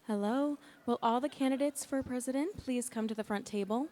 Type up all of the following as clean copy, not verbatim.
Hello. Will all the candidates for president please come to the front table?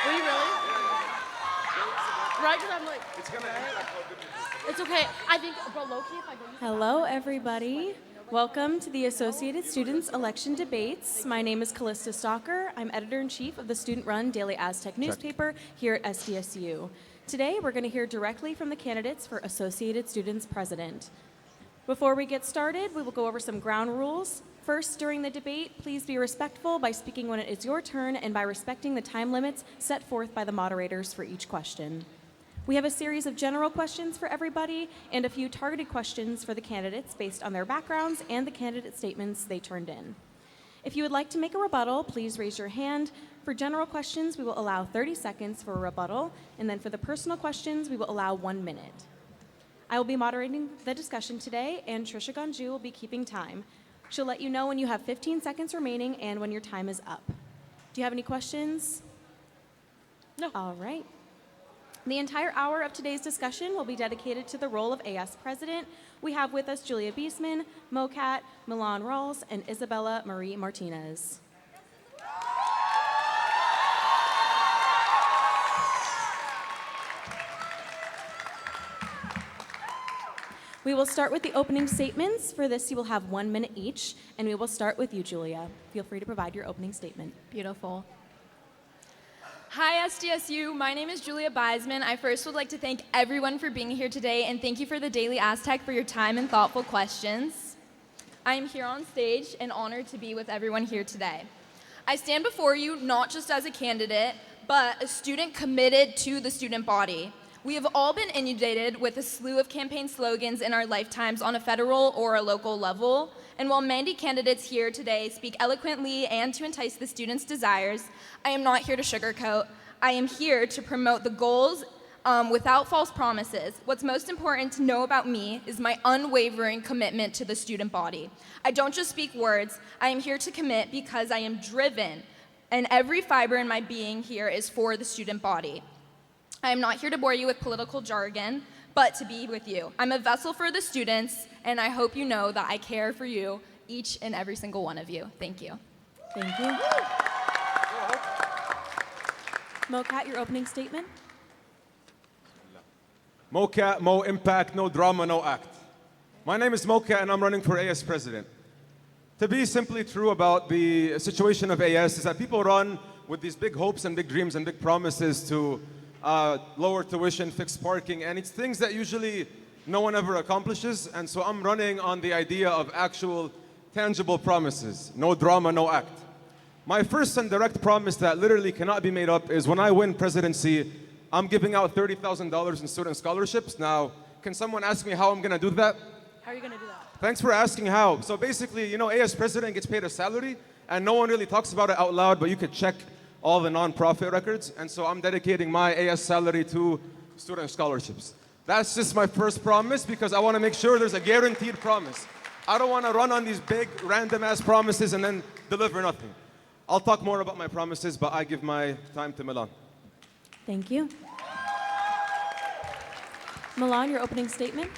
Were you really? Right, because I'm like, it's okay. I think, but low-key, if I go... Hello, everybody. Welcome to the Associated Students Election Debates. My name is Callista Stalker. I'm editor-in-chief of the student-run Daily Aztec newspaper here at SDSU. Today, we're going to hear directly from the candidates for Associated Students President. Before we get started, we will go over some ground rules. First, during the debate, please be respectful by speaking when it is your turn and by respecting the time limits set forth by the moderators for each question. We have a series of general questions for everybody and a few targeted questions for the candidates based on their backgrounds and the candidate statements they turned in. If you would like to make a rebuttal, please raise your hand. For general questions, we will allow 30 seconds for a rebuttal, and then for the personal questions, we will allow 1 minute. I will be moderating the discussion today, and Trisha Ganju will be keeping time. She'll let you know when you have 15 seconds remaining and when your time is up. Do you have any questions? No. All right. The entire hour of today's discussion will be dedicated to the role of AS President. We have with us Julia Biesman, Mokat, Milan Rawls, and Isabella Marie Martinez. We will start with the opening statements. For this, you will have 1 minute each, and we will start with you, Julia. Feel free to provide your opening statement. Beautiful. Hi, SDSU. My name is Julia Biesman. I first would like to thank everyone for being here today, and thank you for the Daily Aztec for your time and thoughtful questions. I am here on stage and honored to be with everyone here today. I stand before you not just as a candidate, but a student committed to the student body. We have all been inundated with a slew of campaign slogans in our lifetimes on a federal or a local level, and while many candidates here today speak eloquently and to entice the students' desires, I am not here to sugarcoat. I am here to promote the goals without false promises. What's most important to know about me is my unwavering commitment to the student body. I don't just speak words. I am here to commit because I am driven, and every fiber in my being here is for the student body. I am not here to bore you with political jargon, but to be with you. I'm a vessel for the students, and I hope you know that I care for you, each and every single one of you. Thank you. Thank you. Mokat, your opening statement. Mokat, mo impact, no drama, no act. My name is Mokat, and I'm running for AS president. To be simply true about the situation of AS is that people run with these big hopes and big dreams and big promises to lower tuition, fix parking, and it's things that usually no one ever accomplishes. And so I'm running on the idea of actual tangible promises. No drama, no act. My first and direct promise that literally cannot be made up is when I win presidency, I'm giving out $30,000 in student scholarships. Now, can someone ask me how I'm gonna do that? How are you going to do that? Thanks for asking how. So basically, you know, AS president gets paid a salary, and no one really talks about it out loud, but you could check all the nonprofit records. And so I'm dedicating my AS salary to student scholarships. That's just my first promise because I want to make sure there's a guaranteed promise. I don't want to run on these big random ass promises and then deliver nothing. I'll talk more about my promises, but I give my time to Milan. Thank you. Milan, your opening statement.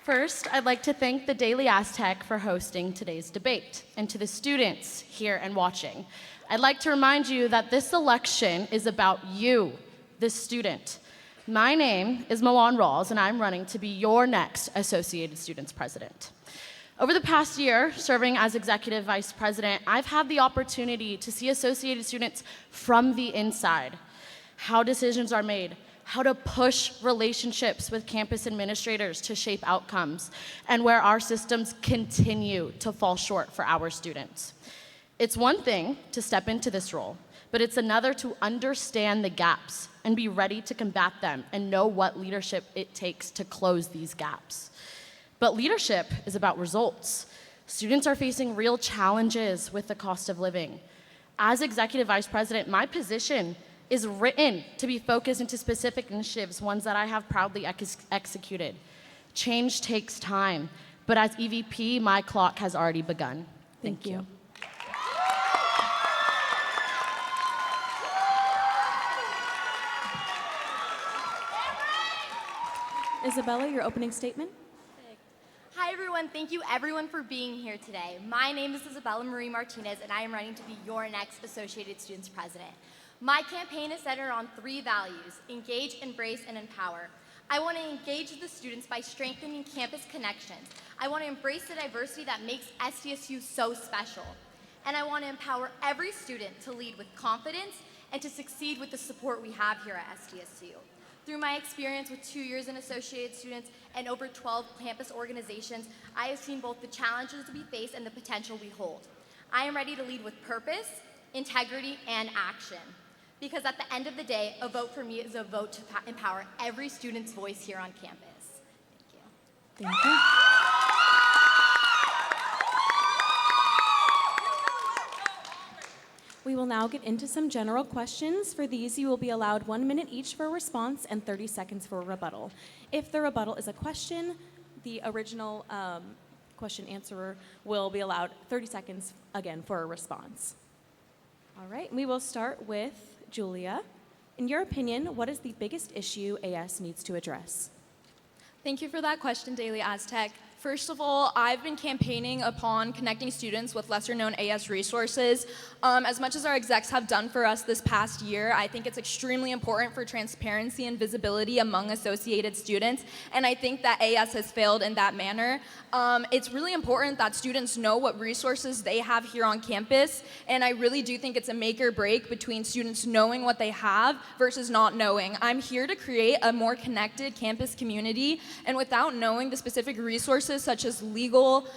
First, I'd like to thank the Daily Aztec for hosting today's debate, and to the students here and watching. I'd like to remind you that this election is about you, the student. My name is Milan Rawls, and I'm running to be your next Associated Students president. Over the past year, serving as executive vice president, I've had the opportunity to see Associated Students from the inside, how decisions are made, how to push relationships with campus administrators to shape outcomes, and where our systems continue to fall short for our students. It's one thing to step into this role, but it's another to understand the gaps and be ready to combat them and know what leadership it takes to close these gaps. But leadership is about results. Students are facing real challenges with the cost of living. As executive vice president, my position is written to be focused into specific initiatives, ones that I have proudly executed. Change takes time, but as EVP, my clock has already begun. Thank you. Isabella, your opening statement. Hi everyone, thank you everyone for being here today. My name is Isabella Marie Martinez and I am running to be your next Associated Students president. My campaign is centered on 3 values: engage, embrace, and empower. I want to engage the students by strengthening campus connections. I want to embrace the diversity that makes SDSU so special. And I want to empower every student to lead with confidence and to succeed with the support we have here at SDSU. Through my experience with 2 years in Associated Students and over 12 campus organizations, I have seen both the challenges we face and the potential we hold. I am ready to lead with purpose, integrity, and action. Because at the end of the day, a vote for me is a vote to empower every student's voice here on campus. Thank you. Thank you. We will now get into some general questions. For these, you will be allowed 1 minute each for a response and 30 seconds for a rebuttal. If the rebuttal is a question, the original question answerer will be allowed 30 seconds again for a response. All right, we will start with Julia. In your opinion, what is the biggest issue AS needs to address? Thank you for that question, Daily Aztec. First of all, I've been campaigning upon connecting students with lesser-known AS resources. As much as our execs have done for us this past year, I think it's extremely important for transparency and visibility among associated students, and I think that AS has failed in that manner. It's really important that students know what resources they have here on campus, and I really do think it's a make or break between students knowing what they have versus not knowing. I'm here to create a more connected campus community, and without knowing the specific resources such as legal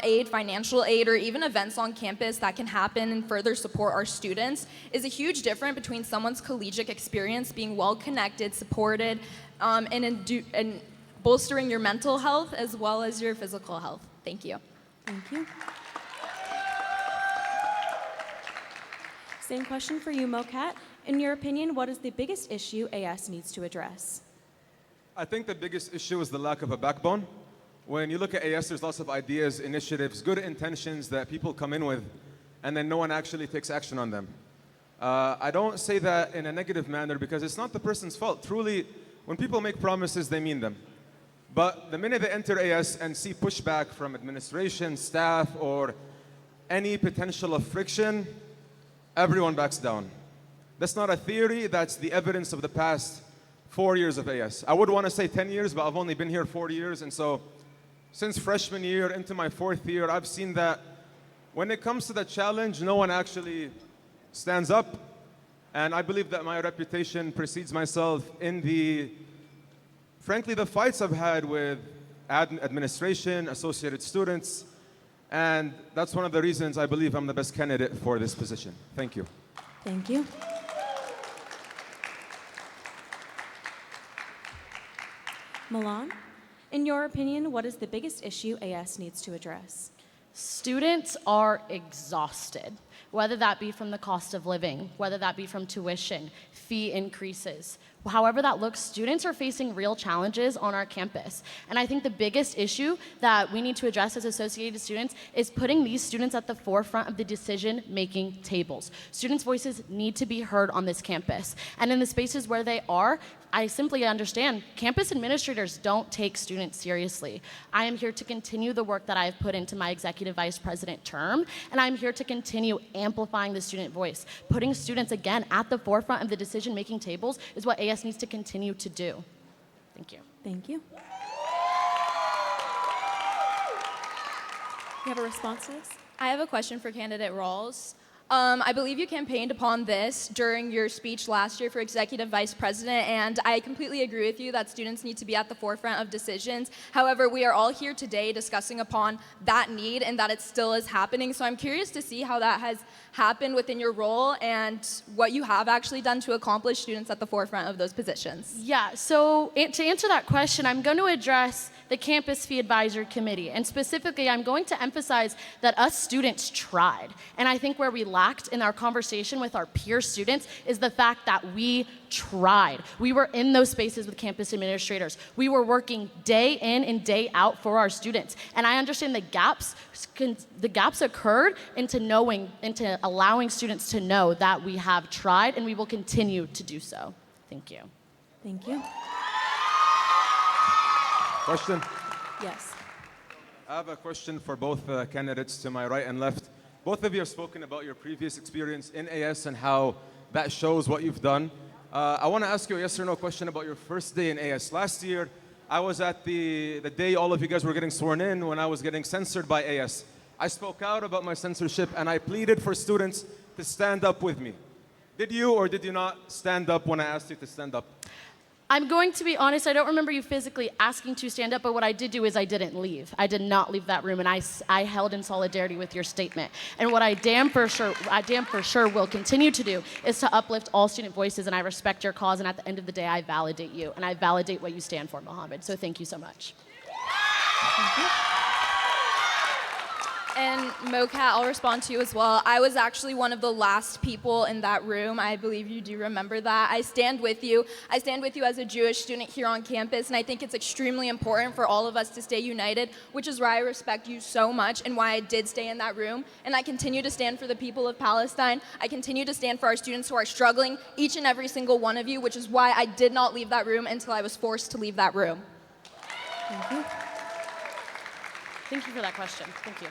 aid, financial aid, or even events on campus that can happen and further support our students is a huge difference between someone's collegiate experience being well-connected, supported, and bolstering your mental health as well as your physical health. Thank you. Thank you. Same question for you, Mokat. In your opinion, what is the biggest issue AS needs to address? I think the biggest issue is the lack of a backbone. When you look at AS, there's lots of ideas, initiatives, good intentions that people come in with, and then no one actually takes action on them. I don't say that in a negative manner because it's not the person's fault. Truly, when people make promises, they mean them. But the minute they enter AS and see pushback from administration, staff, or any potential of friction, everyone backs down. That's not a theory, that's the evidence of the past 4 years of AS. I would want to say 10 years, but I've only been here 4 years, and so since freshman year into my fourth year, I've seen that when it comes to the challenge, no one actually stands up. And I believe that my reputation precedes myself in frankly, the fights I've had with administration, associated students, and that's one of the reasons I believe I'm the best candidate for this position. Thank you. Thank you. Milan, in your opinion, what is the biggest issue AS needs to address? Students are exhausted, whether that be from the cost of living, whether that be from tuition, fee increases. However that looks, students are facing real challenges on our campus. And I think the biggest issue that we need to address as associated students is putting these students at the forefront of the decision-making tables. Students' voices need to be heard on this campus. And in the spaces where they are, I simply understand campus administrators don't take students seriously. I am here to continue the work that I have put into my executive vice president term, and I'm here to continue amplifying the student voice. Putting students, again, at the forefront of the decision-making tables is what AS needs to continue to do. Thank you. Thank you. You have a response to this? I have a question for candidate Rawls. I believe you campaigned upon this during your speech last year for executive vice president, and I completely agree with you that students need to be at the forefront of decisions. However, we are all here today discussing upon that need and that it still is happening. So I'm curious to see how that has happened within your role and what you have actually done to accomplish students at the forefront of those positions. Yeah, so to answer that question, I'm going to address the Campus Fee Advisory Committee. And specifically, I'm going to emphasize that us students tried. And I think where we lacked in our conversation with our peer students is the fact that we tried. We were in those spaces with campus administrators. We were working day in and day out for our students. And I understand the gaps occurred into allowing students to know that we have tried and we will continue to do so. Thank you. Thank you. Question? Yes. I have a question for both candidates to my right and left. Both of you have spoken about your previous experience in AS and how that shows what you've done. I want to ask you a yes or no question about your first day in AS. Last year, I was at the day all of you guys were getting sworn in when I was getting censored by AS. I spoke out about my censorship and I pleaded for students to stand up with me. Did you or did you not stand up when I asked you to stand up? I'm going to be honest, I don't remember you physically asking to stand up, but what I did do is I didn't leave. I did not leave that room, and I held in solidarity with your statement. And what I damn for sure will continue to do is to uplift all student voices, and I respect your cause, and at the end of the day, I validate you, and I validate what you stand for, Mohammed. So thank you so much. Thank you. And Mokat, I'll respond to you as well. I was actually one of the last people in that room. I believe you do remember that. I stand with you. I stand with you as a Jewish student here on campus, and I think it's extremely important for all of us to stay united, which is why I respect you so much and why I did stay in that room. And I continue to stand for the people of Palestine. I continue to stand for our students who are struggling, each and every single one of you, which is why I did not leave that room until I was forced to leave that room. Thank you. Thank you for that question. Thank you.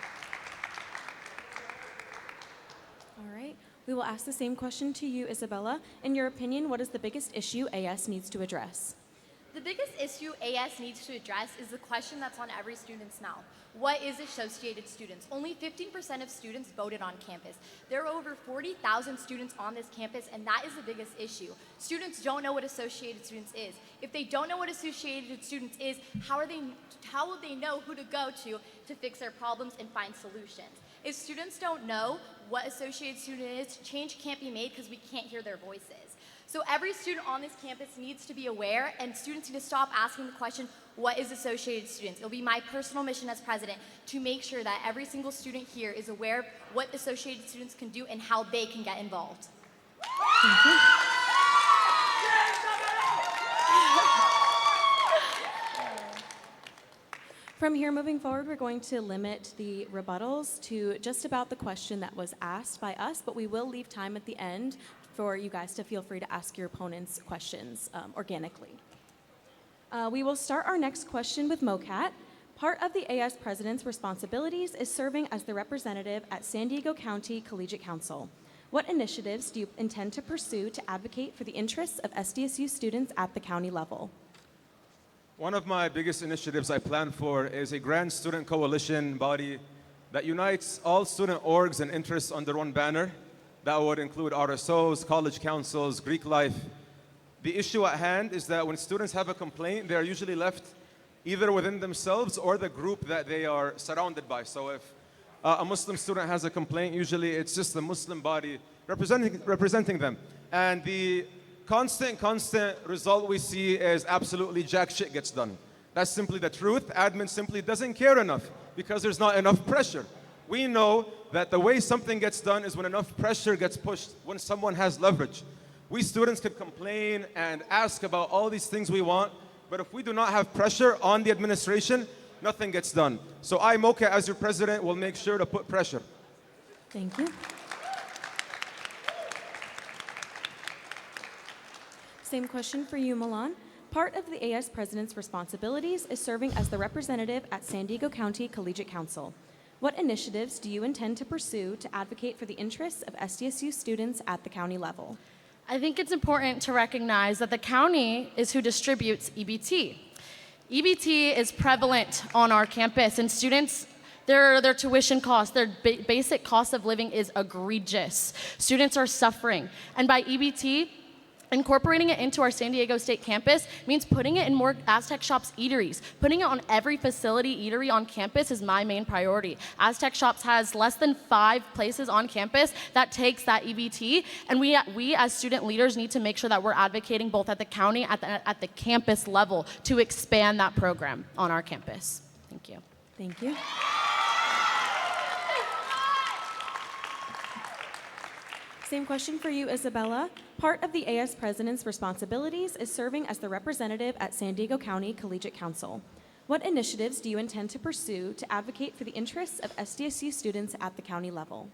All right. We will ask the same question to you, Isabella. In your opinion, what is the biggest issue AS needs to address? The biggest issue AS needs to address is the question that's on every student's mouth. What is associated students? Only 15% of students voted on campus. There are over 40,000 students on this campus, and that is the biggest issue. Students don't know what associated students is. If they don't know what associated students is, how will they know who to go to fix their problems and find solutions? If students don't know what associated student is, change can't be made because we can't hear their voices. So every student on this campus needs to be aware, and students need to stop asking the question, what is associated students? It'll be my personal mission as president to make sure that every single student here is aware of what associated students can do and how they can get involved. Thank you. From here moving forward, we're going to limit the rebuttals to just about the question that was asked by us, but we will leave time at the end for you guys to feel free to ask your opponents questions organically. We will start our next question with Mokat. Part of the AS president's responsibilities is serving as the representative at San Diego County Collegiate Council. What initiatives do you intend to pursue to advocate for the interests of SDSU students at the county level? One of my biggest initiatives I plan for is a grand student coalition body that unites all student orgs and interests under one banner. That would include RSOs, college councils, Greek life. The issue at hand is that when students have a complaint, they are usually left either within themselves or the group that they are surrounded by. So if a Muslim student has a complaint, usually it's just the Muslim body representing them. And the constant result we see is absolutely jack shit gets done. That's simply the truth. Admin simply doesn't care enough because there's not enough pressure. We know that the way something gets done is when enough pressure gets pushed, when someone has leverage. We students could complain and ask about all these things we want, but if we do not have pressure on the administration, nothing gets done. So I, Mokat, as your president, will make sure to put pressure. Thank you. Same question for you, Milan. Part of the AS president's responsibilities is serving as the representative at San Diego County Collegiate Council. What initiatives do you intend to pursue to advocate for the interests of SDSU students at the county level? I think it's important to recognize that the county is who distributes EBT. EBT is prevalent on our campus, and students, their tuition costs, their basic cost of living is egregious. Students are suffering. And by EBT, incorporating it into our San Diego State campus means putting it in more Aztec Shops eateries. Putting it on every facility eatery on campus is my main priority. Aztec Shops has less than 5 places on campus that takes that EBT, and we as student leaders need to make sure that we're advocating both at the county, at the campus level to expand that program on our campus. Thank you. Thank you. Same question for you, Isabella. Part of the AS president's responsibilities is serving as the representative at San Diego County Collegiate Council. What initiatives do you intend to pursue to advocate for the interests of SDSU students at the county level?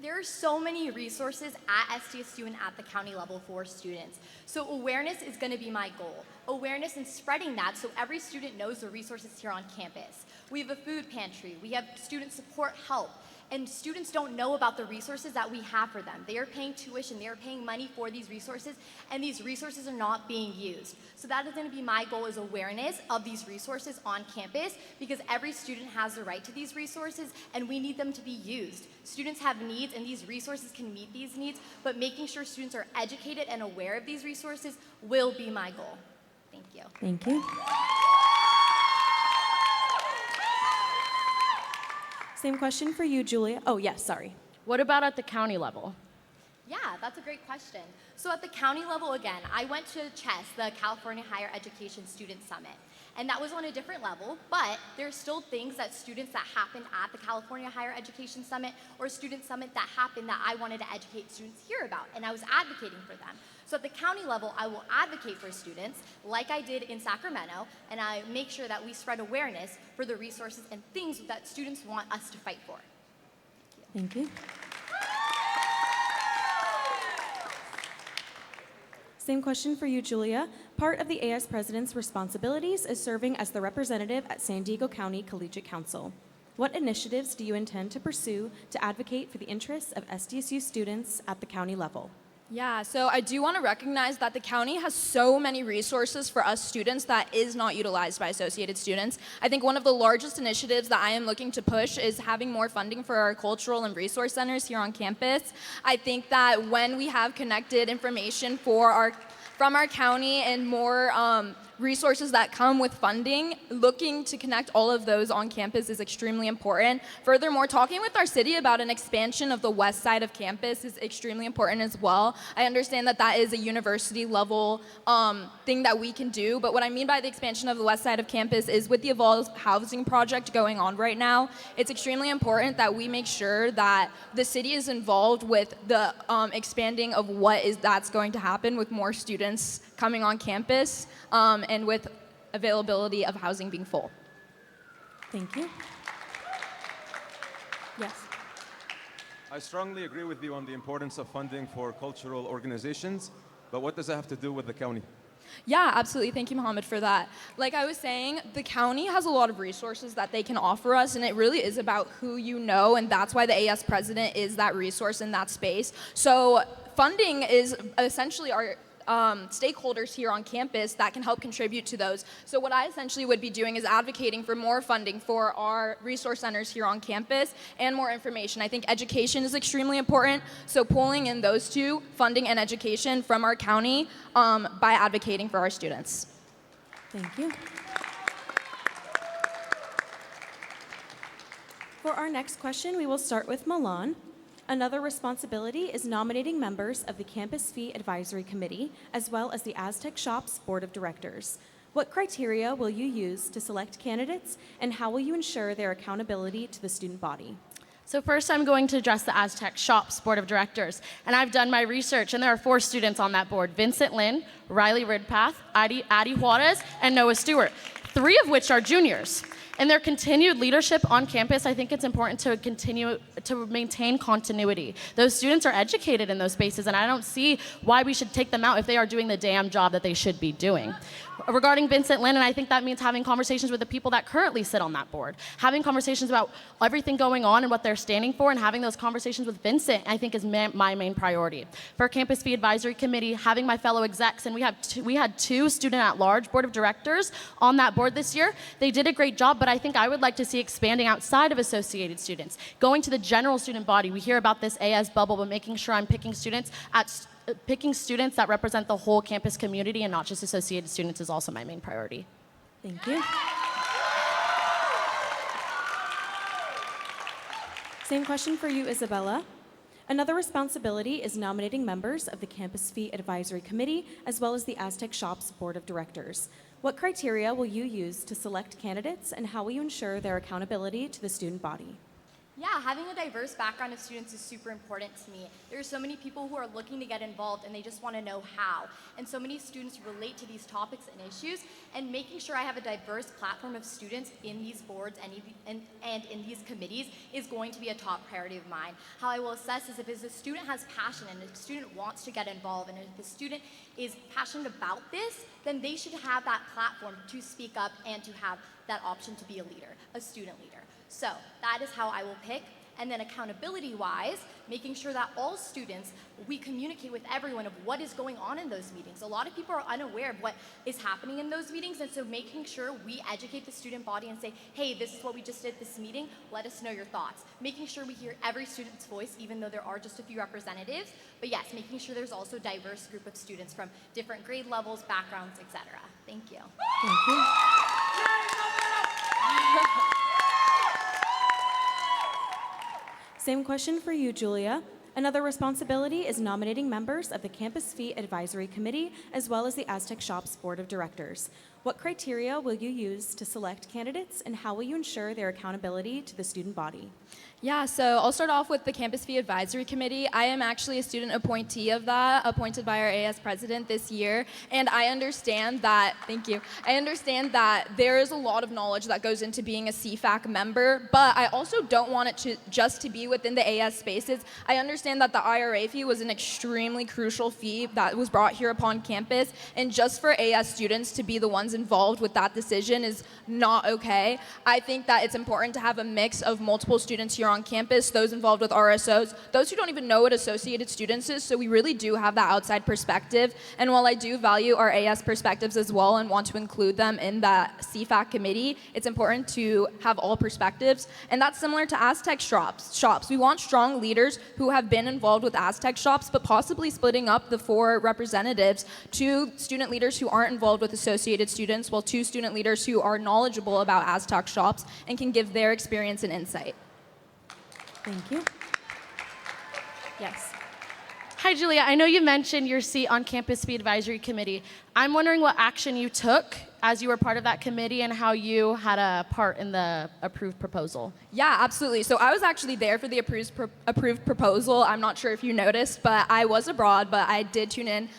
There are so many resources at SDSU and at the county level for students. So awareness is going to be my goal. Awareness and spreading that so every student knows the resources here on campus. We have a food pantry. We have student support help. And students don't know about the resources that we have for them. They are paying tuition, they are paying money for these resources, and these resources are not being used. So that is going to be my goal, is awareness of these resources on campus, because every student has the right to these resources, and we need them to be used. Students have needs, and these resources can meet these needs, but making sure students are educated and aware of these resources will be my goal. Thank you. Thank you. Same question for you, Julia. Oh, yes, sorry. What about at the county level? Yeah, that's a great question. So at the county level, again, I went to CHES, the California Higher Education Student Summit, and that was on a different level, but there's still things that students that happened at the California Higher Education Summit or Student Summit that happened that I wanted to educate students here about, and I was advocating for them. So at the county level, I will advocate for students like I did in Sacramento, and I make sure that we spread awareness for the resources and things that students want us to fight for. Thank you. Same question for you, Julia. Part of the AS president's responsibilities is serving as the representative at San Diego County Collegiate Council. What initiatives do you intend to pursue to advocate for the interests of SDSU students at the county level? Yeah, so I do want to recognize that the county has so many resources for us students that is not utilized by associated students. I think one of the largest initiatives that I am looking to push is having more funding for our cultural and resource centers here on campus. I think that when we have connected information from our county and more resources that come with funding, looking to connect all of those on campus is extremely important. Furthermore, talking with our city about an expansion of the west side of campus is extremely important as well. I understand that that is a university level thing that we can do, but what I mean by the expansion of the west side of campus is with the Evolve housing project going on right now, it's extremely important that we make sure that the city is involved with the expanding of that's going to happen with more students coming on campus and with availability of housing being full. Thank you. Yes. I strongly agree with you on the importance of funding for cultural organizations, but what does that have to do with the county? Yeah, absolutely. Thank you, Mohammed, for that. Like I was saying, the county has a lot of resources that they can offer us, and it really is about who you know, and that's why the AS president is that resource in that space. So funding is essentially stakeholders here on campus that can help contribute to those. So what I essentially would be doing is advocating for more funding for our resource centers here on campus and more information. I think education is extremely important, so pulling in those two, funding and education from our county by advocating for our students. Thank you. For our next question, we will start with Milan. Another responsibility is nominating members of the Campus Fee Advisory Committee, as well as the Aztec Shops Board of Directors. What criteria will you use to select candidates, and how will you ensure their accountability to the student body? So first, I'm going to address the Aztec Shops Board of Directors. And I've done my research, and there are 4 students on that board: Vincent Lin, Riley Ridpath, Addie Juarez, and Noah Stewart, 3 of which are juniors. In their continued leadership on campus, I think it's important to continue to maintain continuity. Those students are educated in those spaces, and I don't see why we should take them out if they are doing the damn job that they should be doing. Regarding Vincent Lin, and I think that means having conversations with the people that currently sit on that board, having conversations about everything going on and what they're standing for, and having those conversations with Vincent, I think is my main priority. For Campus Fee Advisory Committee, having my fellow execs, and we had 2 student-at-large board of directors on that board this year. They did a great job, but I think I would like to see expanding outside of associated students, going to the general student body. We hear about this AS bubble, but making sure I'm picking students that represent the whole campus community and not just associated students is also my main priority. Thank you. Same question for you, Isabella. Another responsibility is nominating members of the Campus Fee Advisory Committee, as well as the Aztec Shops Board of Directors. What criteria will you use to select candidates, and how will you ensure their accountability to the student body? Yeah, having a diverse background of students is super important to me. There are so many people who are looking to get involved and they just want to know how. And so many students relate to these topics and issues, and making sure I have a diverse platform of students in these boards and in these committees is going to be a top priority of mine. How I will assess is if a student has passion and a student wants to get involved, and if the student is passionate about this, then they should have that platform to speak up and to have that option to be a leader, a student leader. So that is how I will pick. And then accountability-wise, making sure that all students, we communicate with everyone of what is going on in those meetings. A lot of people are unaware of what is happening in those meetings, and so making sure we educate the student body and say, hey, this is what we just did at this meeting, let us know your thoughts. Making sure we hear every student's voice, even though there are just a few representatives. But yes, making sure there's also a diverse group of students from different grade levels, backgrounds, etc. Thank you. Thank you. Same question for you, Julia. Another responsibility is nominating members of the Campus Fee Advisory Committee, as well as the Aztec Shops Board of Directors. What criteria will you use to select candidates, and how will you ensure their accountability to the student body? Yeah, so I'll start off with the Campus Fee Advisory Committee. I am actually a student appointee of that, appointed by our AS president this year, and I understand that, thank you, I understand that there is a lot of knowledge that goes into being a CFAC member, but I also don't want it to just to be within the AS spaces. I understand that the IRA fee was an extremely crucial fee that was brought here upon campus, and just for AS students to be the ones involved with that decision is not okay. I think that it's important to have a mix of multiple students here on campus, those involved with RSOs, those who don't even know what Associated Students is, so we really do have that outside perspective. And while I do value our AS perspectives as well and want to include them in that CFAC committee, it's important to have all perspectives. And that's similar to Aztec shops. We want strong leaders who have been involved with Aztec shops, but possibly splitting up the 4 representatives, 2 student leaders who aren't involved with Associated Students, while 2 student leaders who are knowledgeable about Aztec shops and can give their experience and insight. Thank you. Yes. Hi, Julia. I know you mentioned your seat on Campus Fee Advisory Committee. I'm wondering what action you took as you were part of that committee and how you had a part in the approved proposal. Yeah, absolutely. So I was actually there for the approved proposal. I'm not sure if you noticed, but I was abroad, but I did tune in.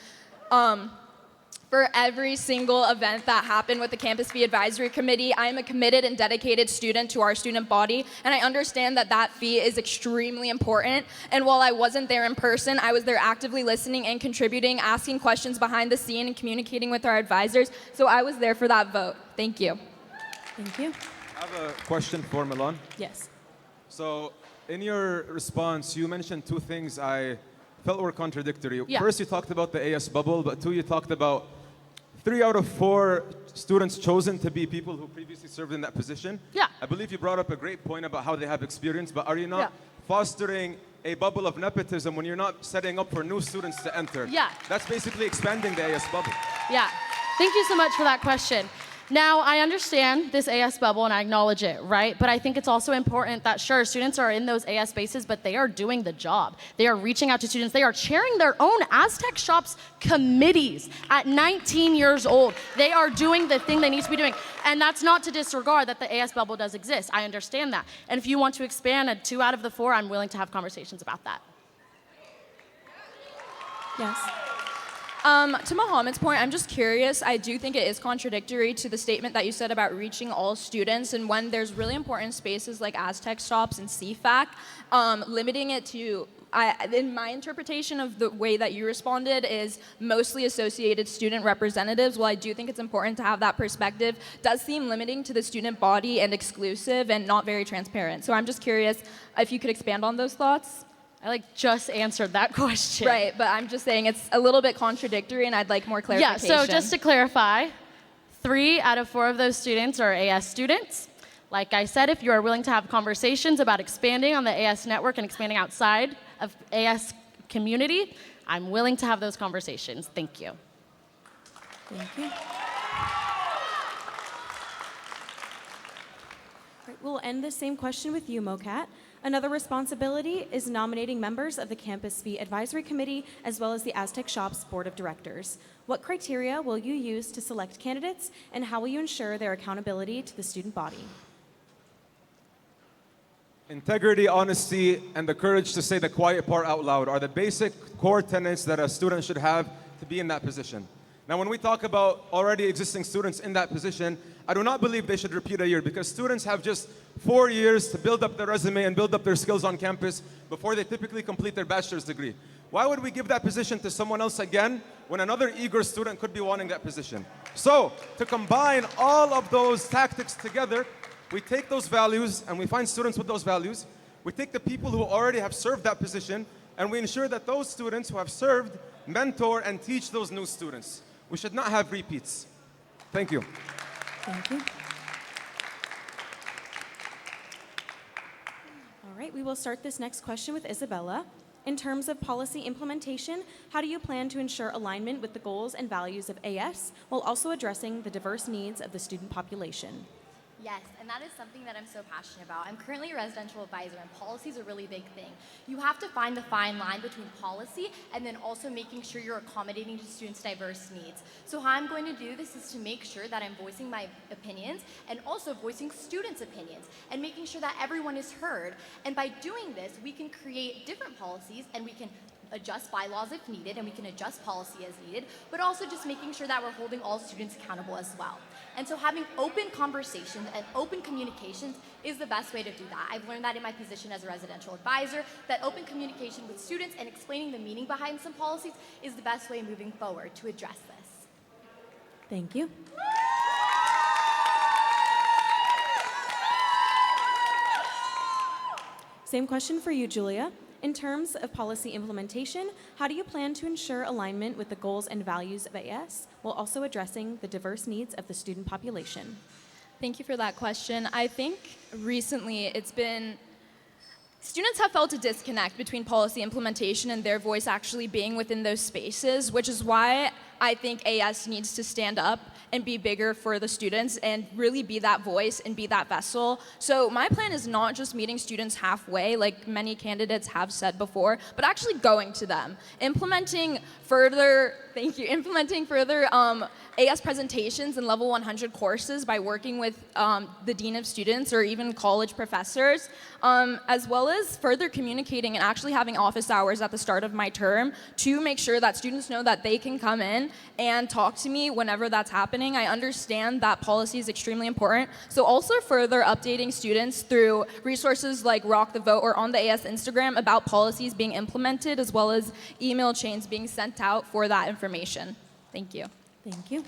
For every single event that happened with the Campus Fee Advisory Committee, I am a committed and dedicated student to our student body, and I understand that that fee is extremely important. And while I wasn't there in person, I was there actively listening and contributing, asking questions behind the scene, and communicating with our advisors. So I was there for that vote. Thank you. Thank you. I have a question for Milan. Yes. So in your response, you mentioned 2 things I felt were contradictory. Yeah. First, you talked about the AS bubble, but two, you talked about 3 out of 4 students chosen to be people who previously served in that position. Yeah. I believe you brought up a great point about how they have experience, but are you not Yeah. fostering a bubble of nepotism when you're not setting up for new students to enter? Yeah. That's basically expanding the AS bubble. Yeah. Thank you so much for that question. Now, I understand this AS bubble and I acknowledge it, right? But I think it's also important that, sure, students are in those AS spaces, but they are doing the job. They are reaching out to students. They are chairing their own Aztec Shops committees at 19 years old. They are doing the thing they need to be doing. And that's not to disregard that the AS bubble does exist. I understand that. And if you want to expand a 2 out of the 4, I'm willing to have conversations about that. Yes. To Mohammed's point, I'm just curious. I do think it is contradictory to the statement that you said about reaching all students, and when there's really important spaces like Aztec Shops and CFAC, limiting it to, in my interpretation of the way that you responded, is mostly associated student representatives. While I do think it's important to have that perspective, does seem limiting to the student body and exclusive and not very transparent. So I'm just curious if you could expand on those thoughts. I just answered that question. Right, but I'm just saying it's a little bit contradictory, and I'd like more clarification. Yeah, so just to clarify, 3 out of 4 of those students are AS students. Like I said, if you are willing to have conversations about expanding on the AS network and expanding outside of AS community, I'm willing to have those conversations. Thank you. Thank you. Right, we'll end the same question with you, Mokat. Another responsibility is nominating members of the Campus Fee Advisory Committee as well as the Aztec Shops Board of Directors. What criteria will you use to select candidates, and how will you ensure their accountability to the student body? Integrity, honesty, and the courage to say the quiet part out loud are the basic core tenets that a student should have to be in that position. Now, when we talk about already existing students in that position, I do not believe they should repeat a year, because students have just 4 years to build up their resume and build up their skills on campus before they typically complete their bachelor's degree. Why would we give that position to someone else again when another eager student could be wanting that position? So, to combine all of those tactics together, we take those values and we find students with those values. We take the people who already have served that position, and we ensure that those students who have served mentor and teach those new students. We should not have repeats. Thank you. Thank you. All right, we will start this next question with Isabella. In terms of policy implementation, how do you plan to ensure alignment with the goals and values of AS while also addressing the diverse needs of the student population? Yes, and that is something that I'm so passionate about. I'm currently a residential advisor, and policy is a really big thing. You have to find the fine line between policy and then also making sure you're accommodating to students' diverse needs. So how I'm going to do this is to make sure that I'm voicing my opinions and also voicing students' opinions and making sure that everyone is heard. And by doing this, we can create different policies, and we can adjust bylaws if needed, and we can adjust policy as needed, but also just making sure that we're holding all students accountable as well. And so having open conversations and open communications is the best way to do that. I've learned that in my position as a residential advisor, that open communication with students and explaining the meaning behind some policies is the best way moving forward to address this. Thank you. Same question for you, Julia. In terms of policy implementation, how do you plan to ensure alignment with the goals and values of AS while also addressing the diverse needs of the student population? Thank you for that question. I think recently students have felt a disconnect between policy implementation and their voice actually being within those spaces, which is why I think AS needs to stand up and be bigger for the students and really be that voice and be that vessel. So my plan is not just meeting students halfway, like many candidates have said before, but actually going to them, implementing further AS presentations and level 100 courses by working with the dean of students or even college professors, as well as further communicating and actually having office hours at the start of my term to make sure that students know that they can come in and talk to me whenever that's happening. I understand that policy is extremely important, so also further updating students through resources like Rock the Vote or on the AS Instagram about policies being implemented, as well as email chains being sent out for that information. Thank you. Thank you.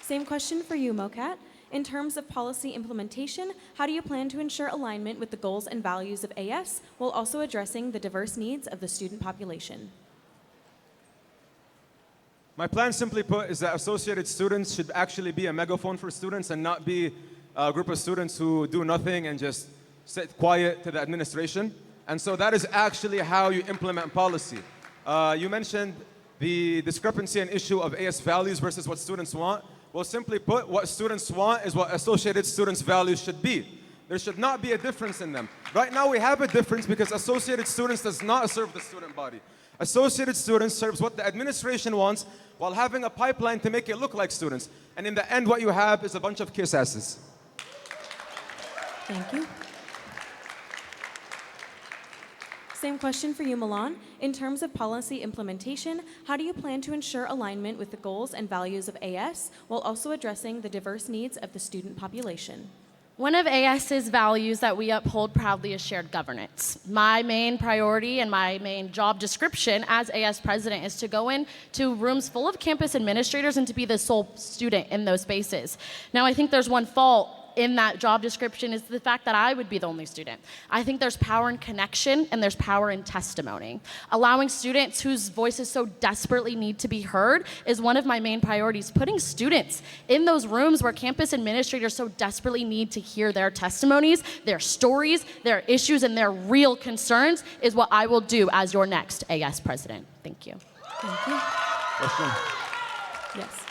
Same question for you, Mokat. In terms of policy implementation, how do you plan to ensure alignment with the goals and values of AS while also addressing the diverse needs of the student population? My plan, simply put, is that associated students should actually be a megaphone for students and not be a group of students who do nothing and just sit quiet to the administration. And so that is actually how you implement policy. You mentioned the discrepancy and issue of AS values versus what students want. Well, simply put, what students want is what associated students' values should be. There should not be a difference in them. Right now we have a difference because associated students does not serve the student body. Associated students serves what the administration wants while having a pipeline to make it look like students. And in the end, what you have is a bunch of kiss asses. Thank you. Same question for you, Milan. In terms of policy implementation, how do you plan to ensure alignment with the goals and values of AS while also addressing the diverse needs of the student population? One of AS's values that we uphold proudly is shared governance. My main priority and my main job description as AS president is to go into rooms full of campus administrators and to be the sole student in those spaces. Now, I think there's one fault in that job description is the fact that I would be the only student. I think there's power in connection and there's power in testimony. Allowing students whose voices so desperately need to be heard is one of my main priorities. Putting students in those rooms where campus administrators so desperately need to hear their testimonies, their stories, their issues, and their real concerns is what I will do as your next AS president. Thank you. Thank you. Question. Yes.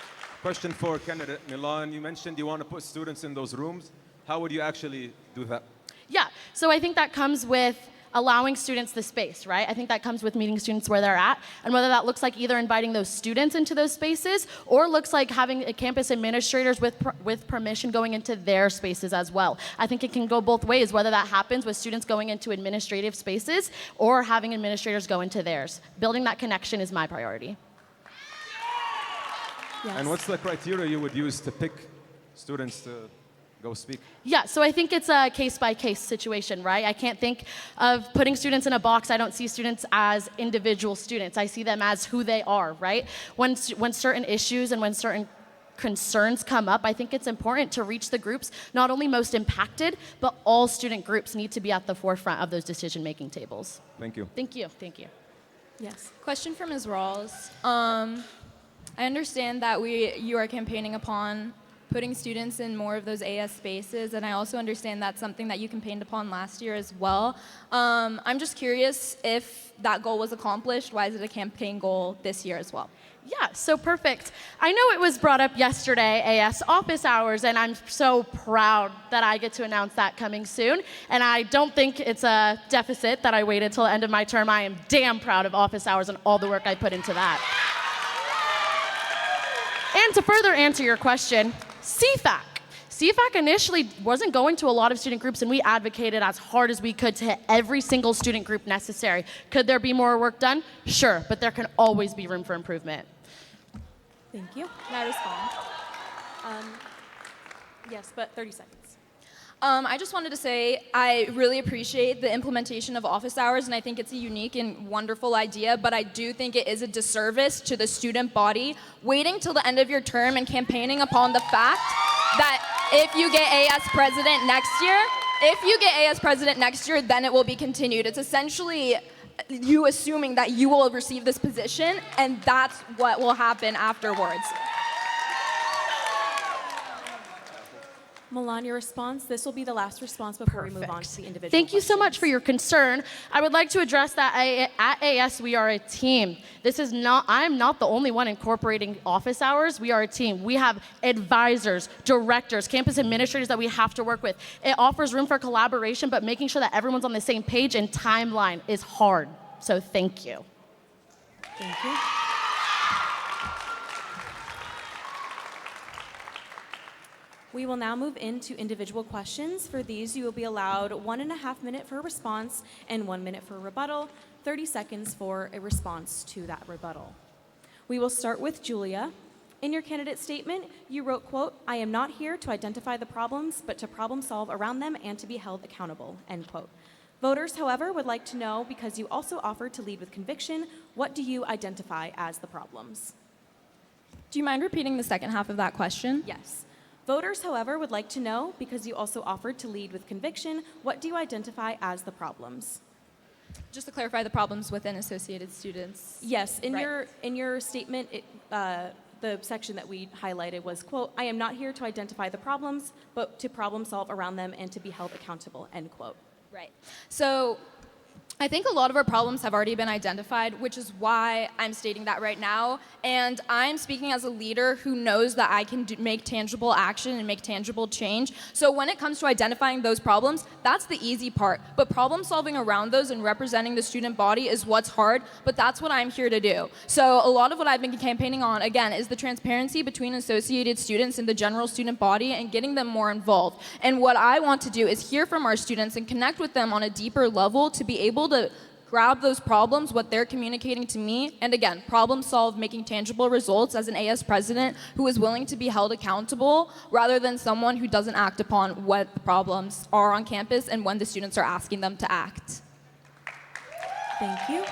Question for candidate Milan. You mentioned you want to put students in those rooms. How would you actually do that? Yeah, so I think that comes with allowing students the space, right? I think that comes with meeting students where they're at, and whether that looks like either inviting those students into those spaces or looks like having a campus administrators with permission going into their spaces as well. I think it can go both ways, whether that happens with students going into administrative spaces or having administrators go into theirs. Building that connection is my priority. Yes. And what's the criteria you would use to pick students to go speak? Yeah, so I think it's a case-by-case situation, right? I can't think of putting students in a box. I don't see students as individual students. I see them as who they are, right? When certain issues and when certain concerns come up, I think it's important to reach the groups not only most impacted, but all student groups need to be at the forefront of those decision-making tables. Thank you. Thank you. Thank you. Yes. Question for Ms. Rawls. I understand that you are campaigning upon putting students in more of those AS spaces, and I also understand that's something that you campaigned upon last year as well. I'm just curious if that goal was accomplished. Why is it a campaign goal this year as well? Yeah, so perfect. I know it was brought up yesterday, AS office hours, and I'm so proud that I get to announce that coming soon. And I don't think it's a deficit that I waited till the end of my term. I am damn proud of office hours and all the work I put into that. And to further answer your question, CFAC. CFAC initially wasn't going to a lot of student groups, and we advocated as hard as we could to hit every single student group necessary. Could there be more work done? Sure, but there can always be room for improvement. Thank you. May I respond? Yes, but 30 seconds. I just wanted to say I really appreciate the implementation of office hours, and I think it's a unique and wonderful idea, but I do think it is a disservice to the student body waiting till the end of your term and campaigning upon the fact that if you get AS president next year, then it will be continued. It's essentially you assuming that you will receive this position, and that's what will happen afterwards. Milan, your response. This will be the last response before we move on to the individual Thank you so much questions. for your concern. I would like to address that at AS, we are a team. I'm not the only one incorporating office hours. We are a team. We have advisors, directors, campus administrators that we have to work with. It offers room for collaboration, but making sure that everyone's on the same page and timeline is hard. So thank you. Thank you. We will now move into individual questions. For these, you will be allowed 1.5 minutes for a response and 1 minute for a rebuttal, 30 seconds for a response to that rebuttal. We will start with Julia. In your candidate statement, you wrote, quote, "I am not here to identify the problems, but to problem solve around them and to be held accountable," end quote. Voters, however, would like to know, because you also offered to lead with conviction, what do you identify as the problems? Do you mind repeating the second half of that question? Yes. Voters, however, would like to know, because you also offered to lead with conviction, what do you identify as the problems? Just to clarify, the problems within Associated Students. Yes, Right. in your statement, the section that we highlighted was, quote, I am not here to identify the problems, but to problem solve around them and to be held accountable, end quote. Right. So I think a lot of our problems have already been identified, which is why I'm stating that right now. And I'm speaking as a leader who knows that I can make tangible action and make tangible change. So when it comes to identifying those problems, that's the easy part. But problem solving around those and representing the student body is what's hard, but that's what I'm here to do. So a lot of what I've been campaigning on, again, is the transparency between associated students and the general student body and getting them more involved. And what I want to do is hear from our students and connect with them on a deeper level to be able to grab those problems, what they're communicating to me, and again, problem solve, making tangible results as an AS president who is willing to be held accountable rather than someone who doesn't act upon what the problems are on campus and when the students are asking them to act. Thank you.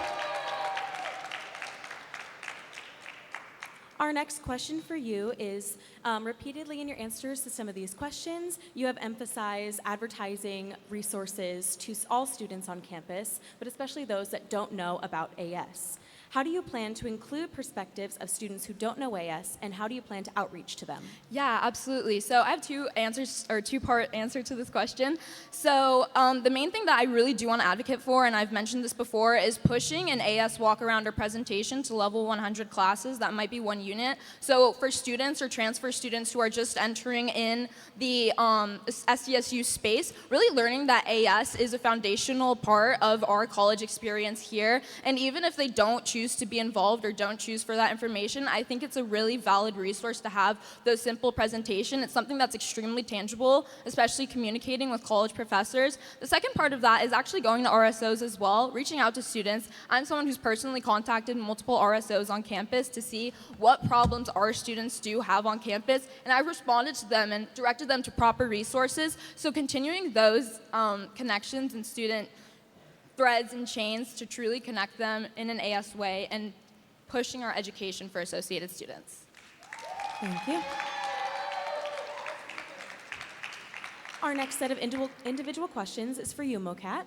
Our next question for you is, repeatedly in your answers to some of these questions, you have emphasized advertising resources to all students on campus, but especially those that don't know about AS. How do you plan to include perspectives of students who don't know AS, and how do you plan to outreach to them? Yeah, absolutely. So I have two-part answer to this question. So the main thing that I really do want to advocate for, and I've mentioned this before, is pushing an AS walk-around or presentation to level 100 classes. That might be one unit. So for students or transfer students who are just entering in the SDSU space, really learning that AS is a foundational part of our college experience here. And even if they don't choose to be involved or don't choose for that information, I think it's a really valid resource to have those simple presentation. It's something that's extremely tangible, especially communicating with college professors. The second part of that is actually going to RSOs as well, reaching out to students. I'm someone who's personally contacted multiple RSOs on campus to see what problems our students do have on campus, and I've responded to them and directed them to proper resources. So continuing those connections and student threads and chains to truly connect them in an AS way and pushing our education for associated students. Thank you. Our next set of individual questions is for you, Mokat.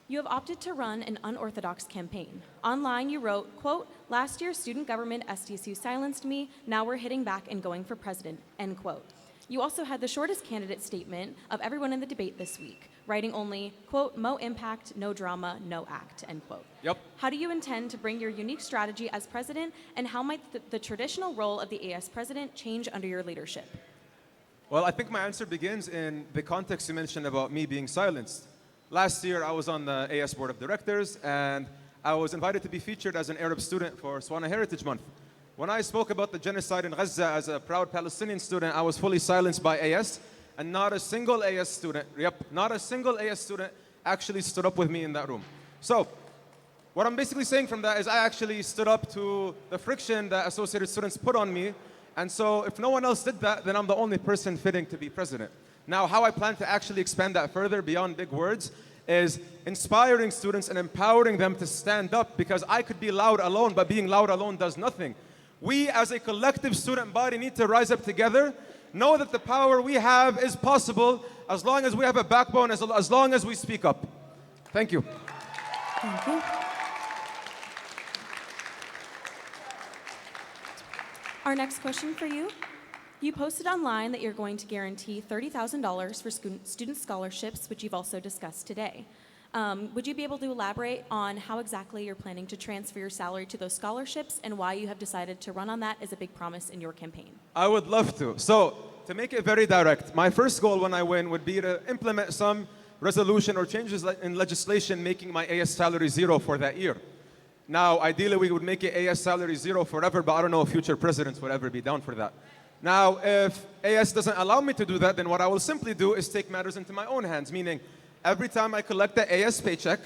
You have opted to run an unorthodox campaign. Online, you wrote, quote, last year, student government SDSU silenced me. Now we're hitting back and going for president, end quote. You also had the shortest candidate statement of everyone in the debate this week, writing only, quote, mo impact, no drama, no act, end quote. Yep. How do you intend to bring your unique strategy as president, and how might the traditional role of the AS president change under your leadership? Well, I think my answer begins in the context you mentioned about me being silenced. Last year, I was on the AS Board of Directors, and I was invited to be featured as an Arab student for Swana Heritage Month. When I spoke about the genocide in Gaza as a proud Palestinian student, I was fully silenced by AS, and not a single AS student, not a single AS student actually stood up with me in that room. So, what I'm basically saying from that is I actually stood up to the friction that associated students put on me, and so if no one else did that, then I'm the only person fitting to be president. Now, how I plan to actually expand that further beyond big words is inspiring students and empowering them to stand up, because I could be loud alone, but being loud alone does nothing. We, as a collective student body, need to rise up together, know that the power we have is possible as long as we have a backbone, as long as we speak up. Thank you. Thank you. Our next question for you. You posted online that you're going to guarantee $30,000 for student scholarships, which you've also discussed today. Would you be able to elaborate on how exactly you're planning to transfer your salary to those scholarships and why you have decided to run on that as a big promise in your campaign? I would love to. So, to make it very direct, my first goal when I win would be to implement some resolution or changes in legislation making my AS salary zero for that year. Now, ideally, we would make it AS salary zero forever, but I don't know if future presidents would ever be down for that. Now, if AS doesn't allow me to do that, then what I will simply do is take matters into my own hands, meaning every time I collect the AS paycheck,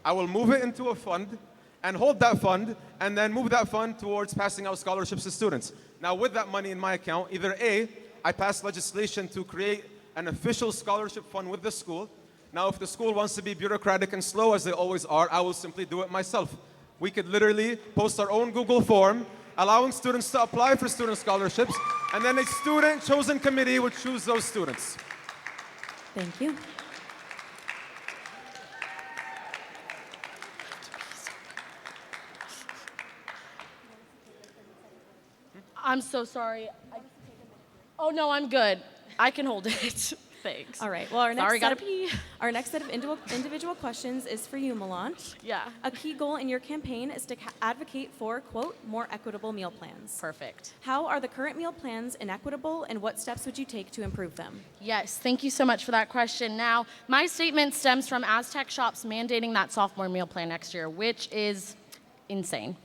I will move it into a fund and hold that fund and then move that fund towards passing out scholarships to students. Now, with that money in my account, either A, I pass legislation to create an official scholarship fund with the school. Now, if the school wants to be bureaucratic and slow, as they always are, I will simply do it myself. We could literally post our own Google form, allowing students to apply for student scholarships, and then a student chosen committee would choose those students. Thank you. I'm so sorry. Oh, no, I'm good. I can hold it. Thanks. All right. Well, our next Sorry, gotta set, pee. Our next set of individual questions is for you, Milan. Yeah. A key goal in your campaign is to advocate for, quote, more equitable meal plans. Perfect. How are the current meal plans inequitable, and what steps would you take to improve them? Yes, thank you so much for that question. Now, my statement stems from Aztec Shops mandating that sophomore meal plan next year, which is insane.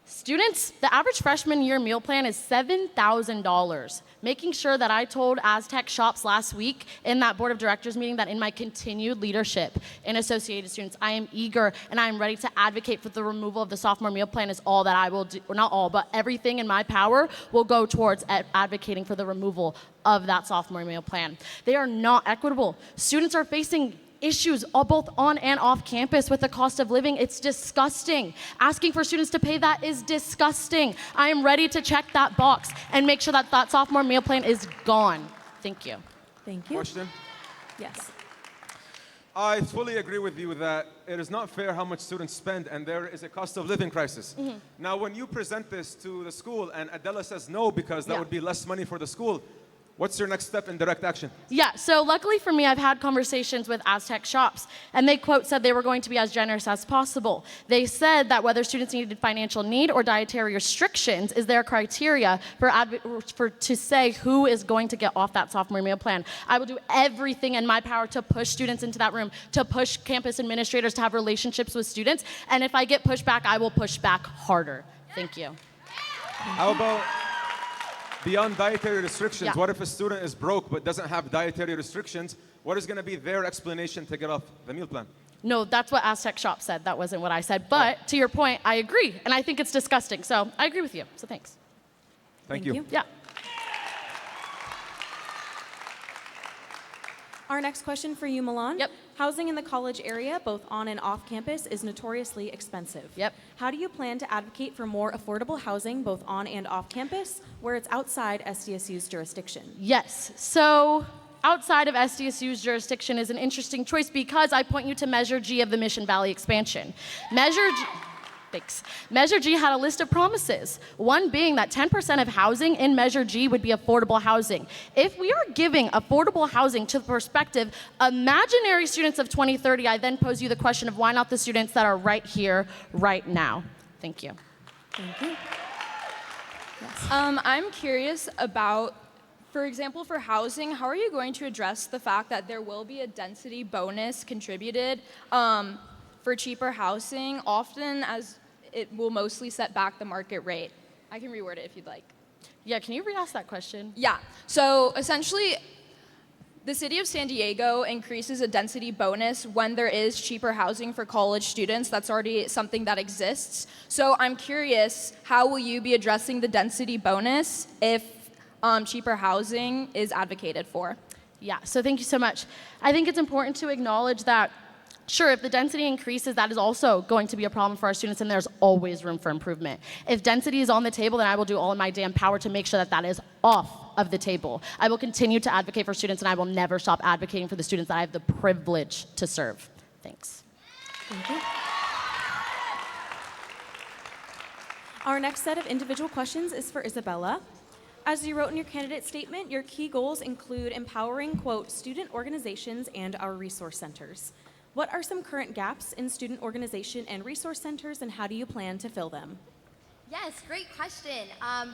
Students, the average freshman year meal plan is $7,000. Making sure that I told Aztec Shops last week in that board of directors meeting that in my continued leadership in Associated Students, I am eager and I am ready to advocate for the removal of the sophomore meal plan is all that I will do, or not all, but everything in my power will go towards advocating for the removal of that sophomore meal plan. They are not equitable. Students are facing issues both on and off campus with the cost of living. It's disgusting. Asking for students to pay that is disgusting. I am ready to check that box and make sure that that sophomore meal plan is gone. Thank you. Thank you. Question? Yes. I fully agree with you that it is not fair how much students spend, and there is a cost of living crisis. Now, when you present this to the school and Adela says no because that Yeah. would be less money for the school, what's your next step in direct action? Yeah, so luckily for me, I've had conversations with Aztec Shops, and they, quote, said they were going to be as generous as possible. They said that whether students needed financial need or dietary restrictions is their criteria to say who is going to get off that sophomore meal plan. I will do everything in my power to push students into that room, to push campus administrators to have relationships with students, and if I get pushed back, I will push back harder. Thank you. How about beyond dietary restrictions? Yeah. What if a student is broke but doesn't have dietary restrictions? What is going to be their explanation to get off the meal plan? No, that's what Aztec Shop said. That wasn't what I said. But to your point, I agree. And I think it's disgusting. So I agree with you. So thanks. Thank you. Yeah. Our next question for you, Milan. Yep. Housing in the college area, both on and off campus, is notoriously expensive. Yep. How do you plan to advocate for more affordable housing, both on and off campus, where it's outside SDSU's jurisdiction? Yes. So outside of SDSU's jurisdiction is an interesting choice because I point you to Measure G of the Mission Valley expansion. Measure G had a list of promises, one being that 10% of housing in Measure G would be affordable housing. If we are giving affordable housing to the perspective imaginary students of 2030, I then pose you the question of why not the students that are right here, right now? Thank you. Thank you. I'm curious about, for example, for housing, how are you going to address the fact that there will be a density bonus contributed for cheaper housing, often as it will mostly set back the market rate? I can reword it if you'd like. Yeah, can you re-ask that question? Yeah, so essentially, the city of San Diego increases a density bonus when there is cheaper housing for college students. That's already something that exists. So I'm curious, how will you be addressing the density bonus if cheaper housing is advocated for? Yeah, so thank you so much. I think it's important to acknowledge that sure, if the density increases, that is also going to be a problem for our students, and there's always room for improvement. If density is on the table, then I will do all in my damn power to make sure that that is off of the table. I will continue to advocate for students, and I will never stop advocating for the students that I have the privilege to serve. Thanks. Thank you. Our next set of individual questions is for Isabella. As you wrote in your candidate statement, your key goals include empowering, quote, student organizations and our resource centers. What are some current gaps in student organization and resource centers, and how do you plan to fill them? Yes, great question.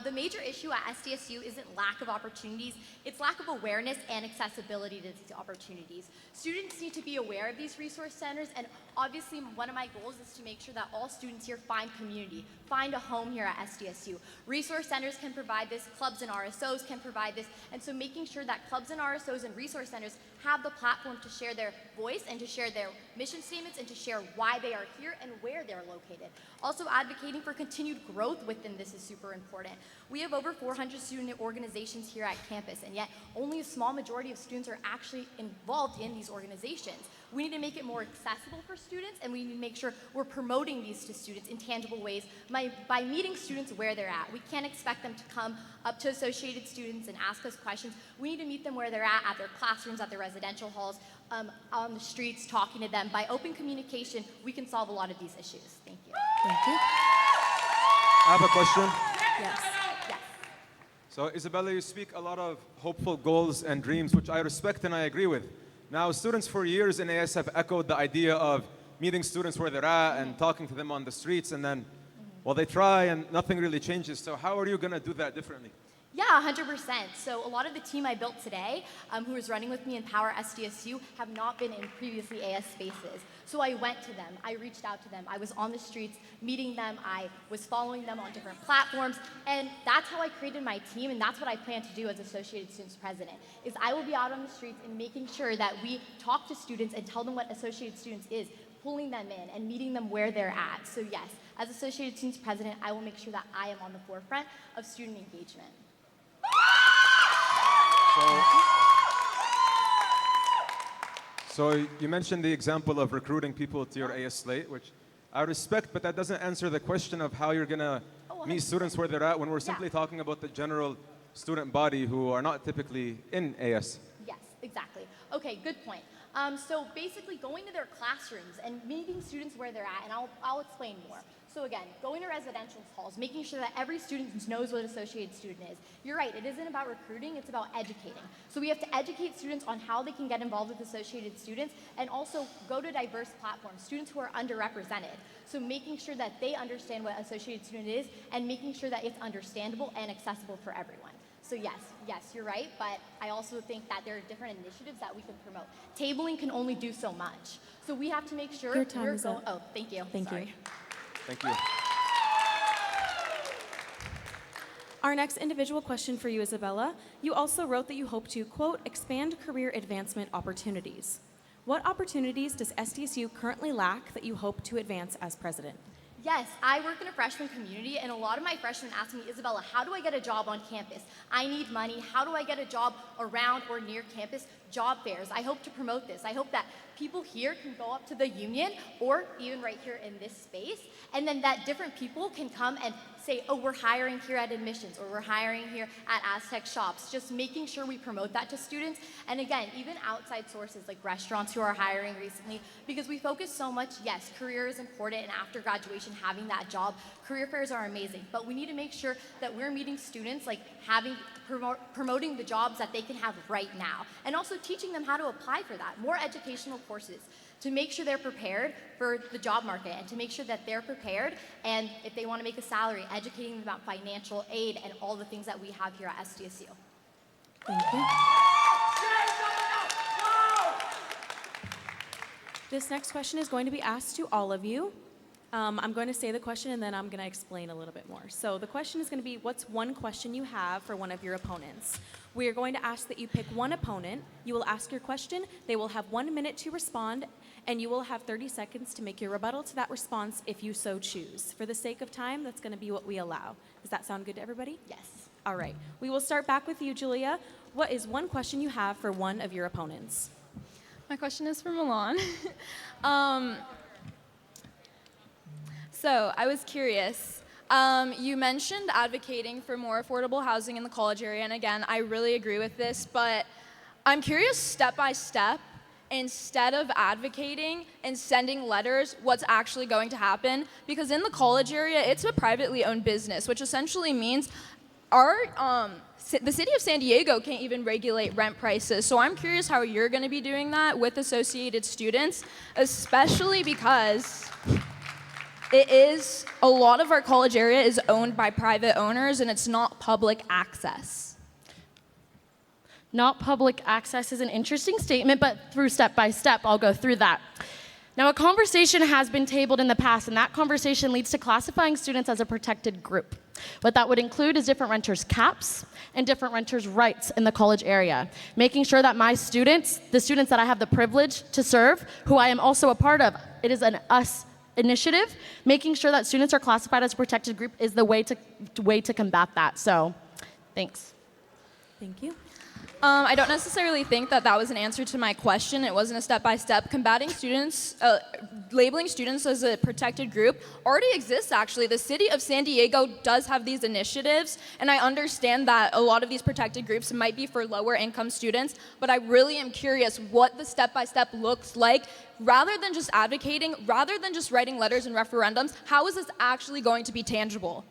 The major issue at SDSU isn't lack of opportunities, it's lack of awareness and accessibility to these opportunities. Students need to be aware of these resource centers, and obviously one of my goals is to make sure that all students here find community, find a home here at SDSU. Resource centers can provide this, clubs and RSOs can provide this, and so making sure that clubs and RSOs and resource centers have the platform to share their voice and to share their mission statements and to share why they are here and where they're located. Also advocating for continued growth within this is super important. We have over 400 student organizations here at campus, and yet only a small majority of students are actually involved in these organizations. We need to make it more accessible for students, and we need to make sure we're promoting these to students in tangible ways by meeting students where they're at. We can't expect them to come up to Associated students and ask us questions. We need to meet them where they're at their classrooms, at their residential halls, on the streets, talking to them. By open communication, we can solve a lot of these issues. Thank you. Thank you. I have a question. Yes. Yes. So Isabella, you speak a lot of hopeful goals and dreams, which I respect and I agree with. Now, students for years in AS have echoed the idea of meeting students where they're at and talking to them on the streets, and then, well, they try and nothing really changes. So how are you going to do that differently? Yeah, 100%. So a lot of the team I built today, who is running with me in Power SDSU, have not been in previously AS spaces. So I went to them, I reached out to them, I was on the streets meeting them, I was following them on different platforms, and that's how I created my team, and that's what I plan to do as Associated Students President, is I will be out on the streets and making sure that we talk to students and tell them what Associated Students is, pulling them in and meeting them where they're at. So yes, as Associated Students President, I will make sure that I am on the forefront of student engagement. So you mentioned the example of recruiting people to your AS slate, which I respect, but that doesn't answer the question of how you're going to meet students where they're at when we're simply talking about the general student body who are not typically in AS. Yes, exactly. Okay, good point. So basically going to their classrooms and meeting students where they're at, and I'll explain more. So again, going to residential halls, making sure that every student knows what Associated Student is. You're right, it isn't about recruiting, it's about educating. So we have to educate students on how they can get involved with Associated Students, and also go to diverse platforms, students who are underrepresented. So making sure that they understand what Associated Student is, and making sure that it's understandable and accessible for everyone. So yes, you're right, but I also think that there are different initiatives that we can promote. Tabling can only do so much. So we have to make sure Your time is up. Oh, thank you. Thank Sorry. you. Thank you. Our next individual question for you, Isabella. You also wrote that you hope to, quote, expand career advancement opportunities. What opportunities does SDSU currently lack that you hope to advance as president? Yes, I work in a freshman community, and a lot of my freshmen ask me, Isabella, how do I get a job on campus? I need money. How do I get a job around or near campus? Job fairs. I hope to promote this. I hope that people here can go up to the union, or even right here in this space, and then that different people can come and say, oh, we're hiring here at admissions, or we're hiring here at Aztec shops. Just making sure we promote that to students. And again, even outside sources like restaurants who are hiring recently, because we focus so much, yes, career is important, and after graduation, having that job, career fairs are amazing, but we need to make sure that we're meeting students, like promoting the jobs that they can have right now, and also teaching them how to apply for that. More educational courses to make sure they're prepared for the job market, and to make sure that they're prepared, and if they want to make a salary, educating them about financial aid and all the things that we have here at SDSU. Thank you. This next question is going to be asked to all of you. I'm going to say the question, and then I'm going to explain a little bit more. So the question is going to be, what's one question you have for one of your opponents? We are going to ask that you pick one opponent. You will ask your question. They will have 1 minute to respond, and you will have 30 seconds to make your rebuttal to that response if you so choose. For the sake of time, that's going to be what we allow. Does that sound good to everybody? Yes. All right. We will start back with you, Julia. What is one question you have for one of your opponents? My question is for Milan. So I was curious. You mentioned advocating for more affordable housing in the college area, and again, I really agree with this, but I'm curious step by step, instead of advocating and sending letters, what's actually going to happen, because in the college area, it's a privately owned business, which essentially means the city of San Diego can't even regulate rent prices. So I'm curious how you're going to be doing that with Associated Students, especially because a lot of our college area is owned by private owners, and it's not public access. Not public access is an interesting statement, but through step by step, I'll go through that. Now, a conversation has been tabled in the past, and that conversation leads to classifying students as a protected group. What that would include is different renters' caps and different renters' rights in the college area, making sure that my students, the students that I have the privilege to serve, who I am also a part of, it is an us initiative, making sure that students are classified as a protected group is the way to combat that. So, thanks. Thank you. I don't necessarily think that that was an answer to my question. It wasn't a step-by-step. Combating students, labeling students as a protected group already exists, actually. The city of San Diego does have these initiatives, and I understand that a lot of these protected groups might be for lower-income students, but I really am curious what the step-by-step looks like. Rather than just advocating, rather than just writing letters and referendums, how is this actually going to be tangible?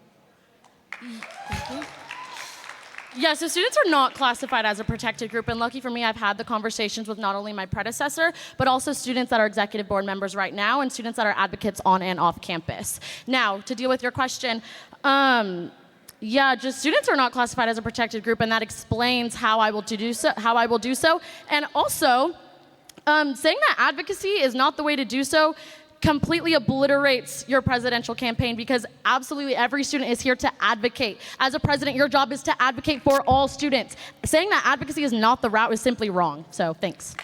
Yeah, so students are not classified as a protected group, and lucky for me, I've had the conversations with not only my predecessor, but also students that are executive board members right now, and students that are advocates on and off campus. Now, to deal with your question, just students are not classified as a protected group, and that explains how I will do so. And also, saying that advocacy is not the way to do so completely obliterates your presidential campaign, because absolutely every student is here to advocate. As a president, your job is to advocate for all students. Saying that advocacy is not the route is simply wrong. So thanks.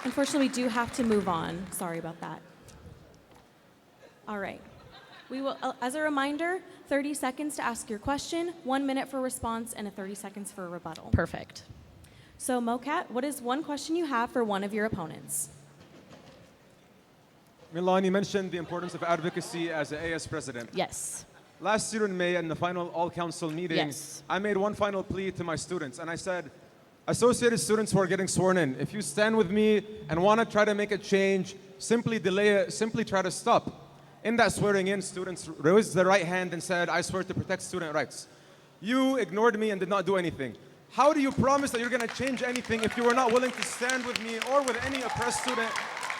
Unfortunately, we do have to move on. Sorry about that. All right. We will, as a reminder, 30 seconds to ask your question, 1 minute for response, and 30 seconds for a rebuttal. Perfect. So, Mokat, what is one question you have for one of your opponents? Milan, you mentioned the importance of advocacy as an AS president. Yes. Last year in May, in the final all-council meeting, Yes. I made one final plea to my students, and I said, associated students who are getting sworn in, if you stand with me and want to try to make a change, simply delay it, simply try to stop. In that swearing in, students raised their right hand and said, I swear to protect student rights. You ignored me and did not do anything. How do you promise that you're going to change anything if you were not willing to stand with me or with any oppressed student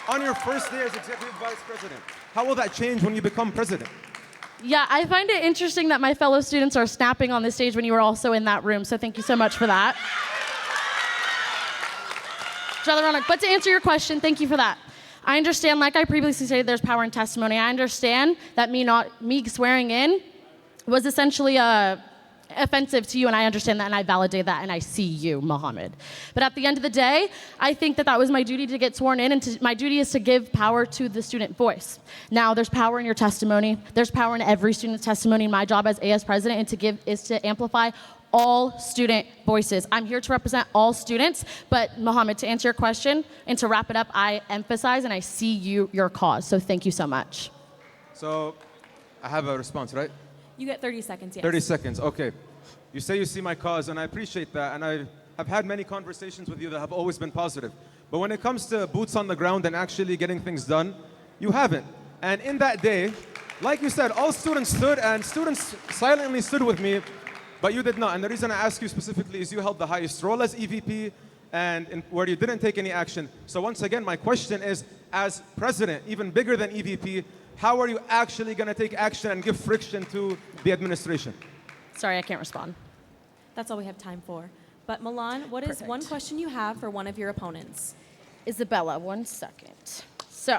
on your first day as executive vice president? How will that change when you become president? Yeah, I find it interesting that my fellow students are snapping on the stage when you were also in that room, so thank you so much for that. It's rather ironic. But to answer your question, thank you for that. I understand, like I previously stated, there's power in testimony. I understand that me swearing in was essentially offensive to you, and I understand that, and I validate that, and I see you, Mohammed. But at the end of the day, I think that that was my duty to get sworn in, and my duty is to give power to the student voice. Now, there's power in your testimony. There's power in every student's testimony. My job as AS president is to amplify all student voices. I'm here to represent all students, but Mohammed, to answer your question and to wrap it up, I emphasize and I see your cause. So thank you so much. So I have a response, right? You get 30 seconds, yes. 30 seconds, okay. You say you see my cause, and I appreciate that, and I have had many conversations with you that have always been positive. But when it comes to boots on the ground and actually getting things done, you haven't. And in that day, like you said, all students stood, and students silently stood with me, but you did not. And the reason I ask you specifically is you held the highest role as EVP, and where you didn't take any action. So once again, my question is, as president, even bigger than EVP, how are you actually going to take action and give friction to the administration? Sorry, I can't respond. That's all we have time for. But Milan, what is Perfect. one question you have for one of your opponents? Isabella, 1 second. So,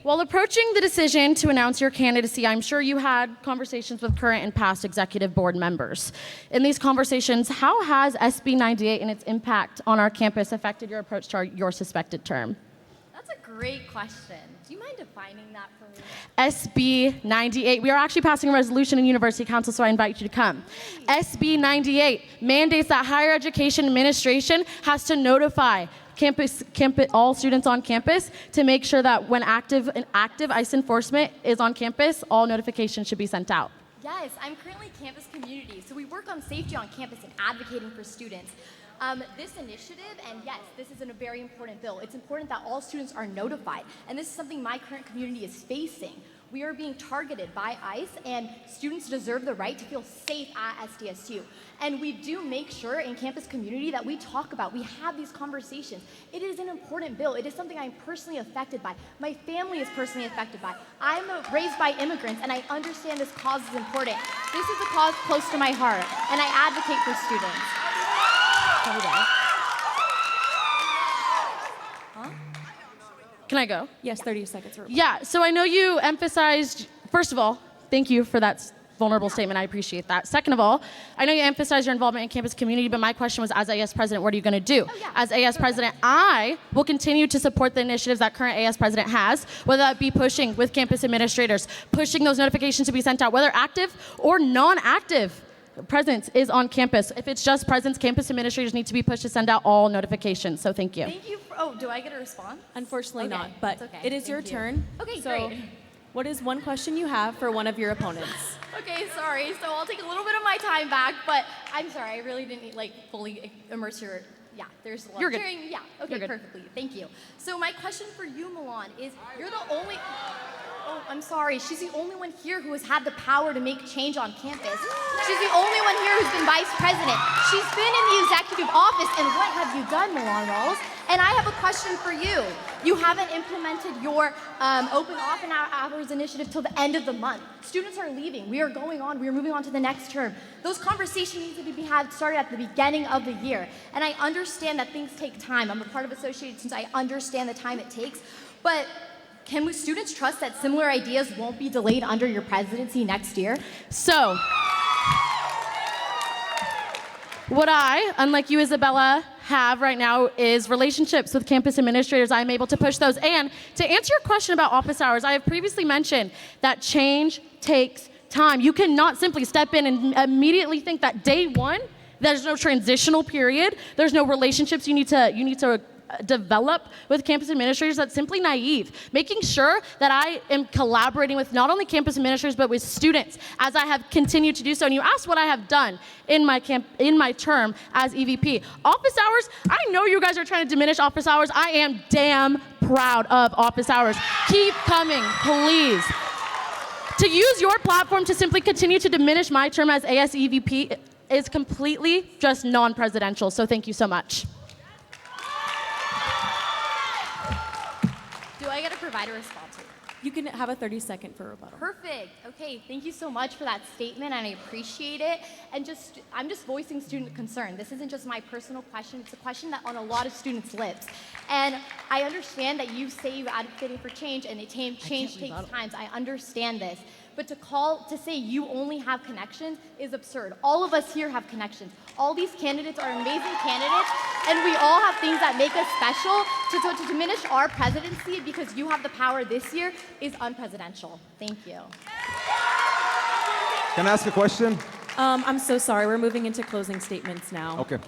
while approaching the decision to announce your candidacy, I'm sure you had conversations with current and past executive board members. In these conversations, how has SB 98 and its impact on our campus affected your approach to your suspected term? That's a great question. Do you mind defining that for me? SB 98. We are actually passing a resolution in University Council, so I invite you to come. SB 98 mandates that higher education administration has to notify all students on campus to make sure that when active ICE enforcement is on campus, all notifications should be sent out. Yes, I'm currently campus community, so we work on safety on campus and advocating for students. This initiative, and yes, this is a very important bill. It's important that all students are notified, and this is something my current community is facing. We are being targeted by ICE, and students deserve the right to feel safe at SDSU. And we do make sure in campus community that we talk about, we have these conversations. It is an important bill. It is something I'm personally affected by. My family is personally affected by. I'm raised by immigrants, and I understand this cause is important. This is a cause close to my heart, and I advocate for students. Can I go? Yes, 30 seconds. Yeah, so I know you emphasized, first of all, thank you for that vulnerable statement. I appreciate that. Second of all, I know you emphasize your involvement in campus community, but my question was, as AS president, what are you going to do? As AS president, I will continue to support the initiatives that current AS president has, whether that be pushing with campus administrators, pushing those notifications to be sent out, whether active or non-active. Presence is on campus. If it's just presence, campus administrators need to be pushed to send out all notifications. So thank you. Thank you. Do I get a response? Unfortunately Okay, not, but that's okay. it is your Thank you. turn. Okay, so great. What is one question you have for one of your opponents? Okay, sorry. So I'll take a little bit of my time back, but I'm sorry. I really didn't fully immerse your. Yeah, there's a lot. You're good. Yeah. Okay, You're good. perfectly. Thank you. So my question for you, Milan, is you're the only. Oh, I'm sorry. She's the only one here who has had the power to make change on campus. She's the only one here who's been vice president. She's been in the executive office, and what have you done, Milan Rawls? And I have a question for you. You haven't implemented your open office hours initiative till the end of the month. Students are leaving. We are going on. We are moving on to the next term. Those conversations need to be had started at the beginning of the year. And I understand that things take time. I'm a part of Associated Students. I understand the time it takes. But can students trust that similar ideas won't be delayed under your presidency next year? So, what I, unlike you, Isabella, have right now is relationships with campus administrators. I'm able to push those. And to answer your question about office hours, I have previously mentioned that change takes time. You cannot simply step in and immediately think that day one, there's no transitional period, there's no relationships you need to develop with campus administrators. That's simply naive. Making sure that I am collaborating with not only campus administrators but with students, as I have continued to do so. And you asked what I have done in my term as EVP. Office hours, I know you guys are trying to diminish office hours. I am damn proud of office hours. Keep coming, please. To use your platform to simply continue to diminish my term as AS EVP is completely just non-presidential. So thank you so much. Do I get to provide a response? You can have a 30-second for rebuttal. Perfect. Okay, thank you so much for that statement, and I appreciate it. And I'm just voicing student concern. This isn't just my personal question. It's a question that on a lot of students' lips. And I understand that you say you're advocating for change, and change takes time. I understand this. But to say you only have connections is absurd. All of us here have connections. All these candidates are amazing candidates, and we all have things that make us special. To diminish our presidency because you have the power this year is unpresidential. Thank you. Can I ask a question? I'm so sorry. We're moving into closing statements now. Okay.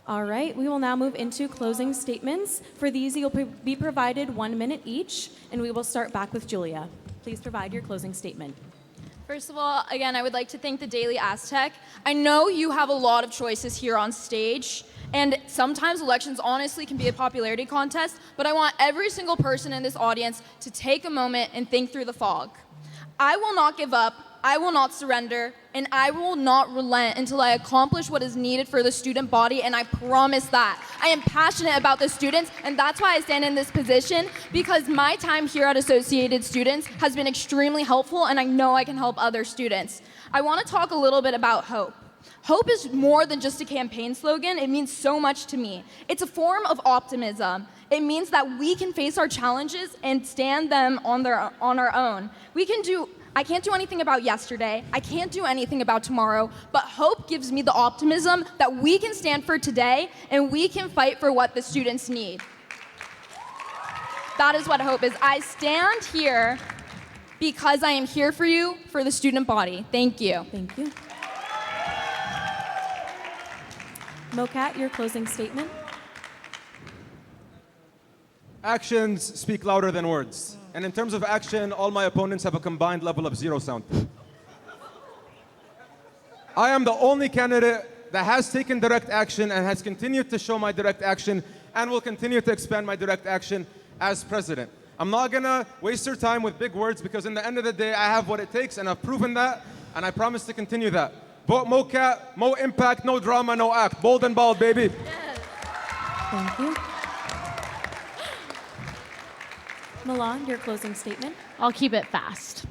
All right, we will now move into closing statements. For these, you'll be provided 1 minute each, and we will start back with Julia. Please provide your closing statement. First of all, again, I would like to thank the Daily Aztec. I know you have a lot of choices here on stage, and sometimes elections honestly can be a popularity contest, but I want every single person in this audience to take a moment and think through the fog. I will not give up, I will not surrender, and I will not relent until I accomplish what is needed for the student body, and I promise that. I am passionate about the students, and that's why I stand in this position, because my time here at Associated Students has been extremely helpful, and I know I can help other students. I want to talk a little bit about hope. Hope is more than just a campaign slogan. It means so much to me. It's a form of optimism. It means that we can face our challenges and stand them on our own. I can't do anything about yesterday. I can't do anything about tomorrow, but hope gives me the optimism that we can stand for today and we can fight for what the students need. That is what hope is. I stand here because I am here for you, for the student body. Thank you. Thank you. Mokat, your closing statement. Actions speak louder than words. And in terms of action, all my opponents have a combined level of 0 sound. I am the only candidate that has taken direct action and has continued to show my direct action and will continue to expand my direct action as president. I'm not gonna waste your time with big words because in the end of the day, I have what it takes and I've proven that and I promise to continue that. Vote Mokat, no impact, no drama, no act. Bold and bald, baby. Thank you. Milan, your closing statement. I'll keep it fast.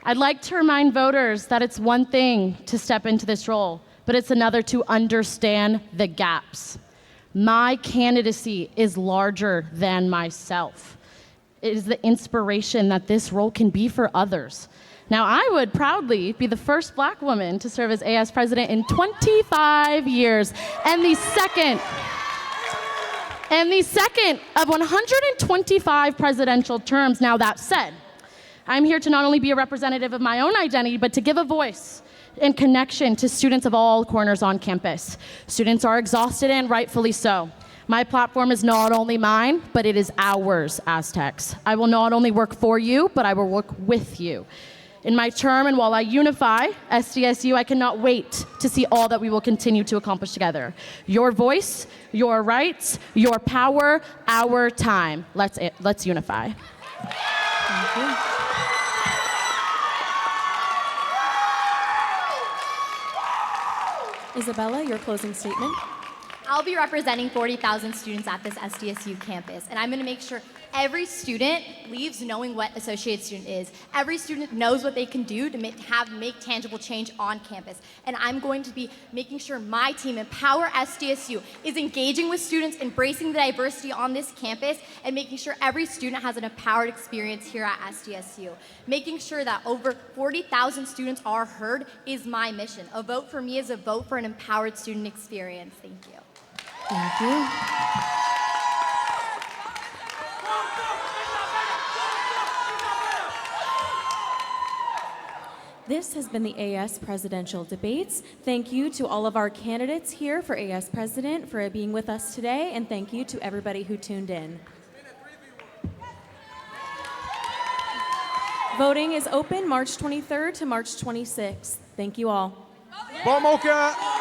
I'd like to remind voters that it's one thing to step into this role, but it's another to understand the gaps. My candidacy is larger than myself. It is the inspiration that this role can be for others. Now, I would proudly be the first Black woman to serve as AS president in 25 years, and the second of 125 presidential terms. Now, that said, I'm here to not only be a representative of my own identity, but to give a voice and connection to students of all corners on campus. Students are exhausted, and rightfully so. My platform is not only mine, but it is ours, Aztecs. I will not only work for you, but I will work with you. In my term, and while I unify SDSU, I cannot wait to see all that we will continue to accomplish together. Your voice, your rights, your power, our time. Let's unify. Thank you. Isabella, your closing statement. I'll be representing 40,000 students at this SDSU campus, and I'm going to make sure every student leaves knowing what Associated Student is. Every student knows what they can do to make tangible change on campus. And I'm going to be making sure my team, Empower SDSU, is engaging with students, embracing the diversity on this campus, and making sure every student has an empowered experience here at SDSU. Making sure that over 40,000 students are heard is my mission. A vote for me is a vote for an empowered student experience. Thank you. Thank you. This has been the AS Presidential Debates. Thank you to all of our candidates here for AS President for being with us today, and thank you to everybody who tuned in. Voting is open March 23rd to March 26th. Thank you all. Mokat!